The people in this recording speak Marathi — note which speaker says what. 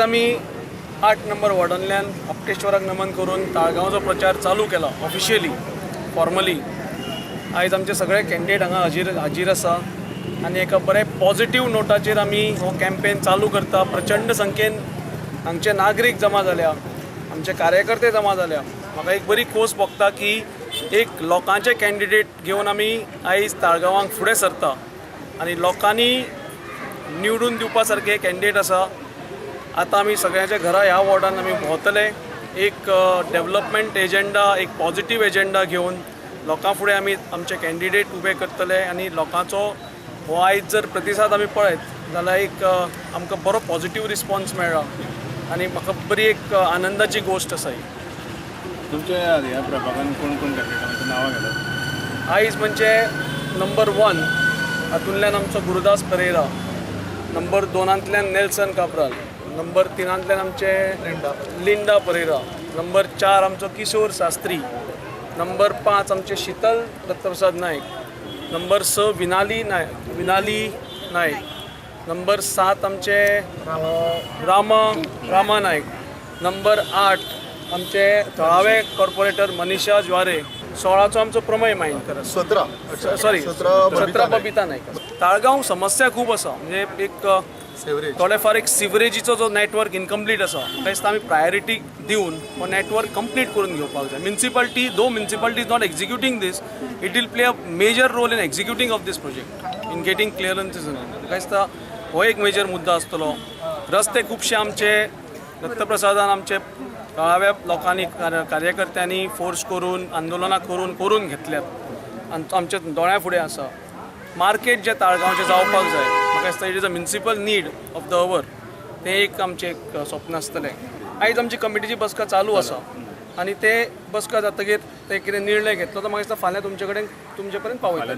Speaker 1: आमी 8 नंबर वॉर्डांतल्यान आपटेश्वराक नमन करून ताळगांवचो प्रचार चालू केला ऑफिशियली फॉर्मली. आयज आमचे सगळे कॅन्डिडेट हांगा हाजीर आसा आनी एका बरे पॉझिटिव्ह नोटाचेर आमी हो कॅम्पेन चालू करता. प्रचंड संख्येन हांगचे नागरीक जमा जाल्या, आमचे कार्यकर्ते जमा जाल्या. म्हाका एक बरी खोस भोगता की एक लोकांचे कॅन्डिडेट घेवन आमी आयज ताळगांवांक फुडें सरता आनी लोकांनी निवडून दिवपा सारके कॅन्डिडेट आसा. आतां आमी सगळ्यांच्या घरा ह्या वॉर्डान आमी भोंवतले, एक डेव्हलपमेंट एजेंडा, एक पॉझिटिव्ह एजेंडा घेवन लोकां फुडें आमी आमचे कॅन्डिडेट उबे करतले आनी लोकांचो हो आयज जर प्रतिसाद आमी पळयत जाल्यार एक आमकां बरो पॉझिटिव्ह रिस्पॉन्स मेळ्ळा आनी म्हाका बरी एक आनंदाची गोश्ट आसा ही.
Speaker 2: तुमच्या ह्या प्रभागान कोण कोण कॅन्डिडेटांची नांवां घेतात?
Speaker 1: आयज म्हणजे नंबर 1 हातूंतल्यान आमचो गुरुदास परेरा, नंबर 2 नेल्सन काब्राल, नंबर 3 आमचे लिंडा परेरा, नंबर 4 आमचो किशोर शास्त्री, नंबर 5 आमचे शीतल दत्तप्रसाद नायक, नंबर 6 विनाली नायक, नंबर 7 आमचे रामा नायक, नंबर 8 आमचे थळावे कॉर्पोरेटर मनीषा ज्वारे, 16चो आमचो प्रमय मायनकर, 17 बबिता नायक. ताळगांव समस्या खूब आसा, म्हणजे एक थोडेफार एक सिवरेजीचो जो नेटवर्क इनकम्प्लीट आसा, म्हाका दिसता आमी प्रायोरिटी दिवन हो नेटवर्क कंप्लीट करून घेवपाक जाय. Municipality is not executing this, it will play a major role in executing of this project, in getting clearances. म्हाका दिसता हो एक मेजर मुद्दा आसतलो. रस्ते खुबशे आमचे दत्तप्रसादान आमचे थळाव्या लोकांनी कार्यकर्त्यांनी फोर्स करून आंदोलनां करून घेतल्यात आनी आमचे दोळ्या फुडें आसा. मार्केट जे ताळगांवचे जावपाक जाय, म्हाका दिसता it is a municipal need of the our. तें एक आमचें एक स्वप्न आसतलें. आयज आमची कमिटीची बसका चालू आसा आनी ते बसका जातकीर ते कितें निर्णय घेतलो तो म्हाका दिसता फाल्यां तुमचे पर्यंत पावयतले.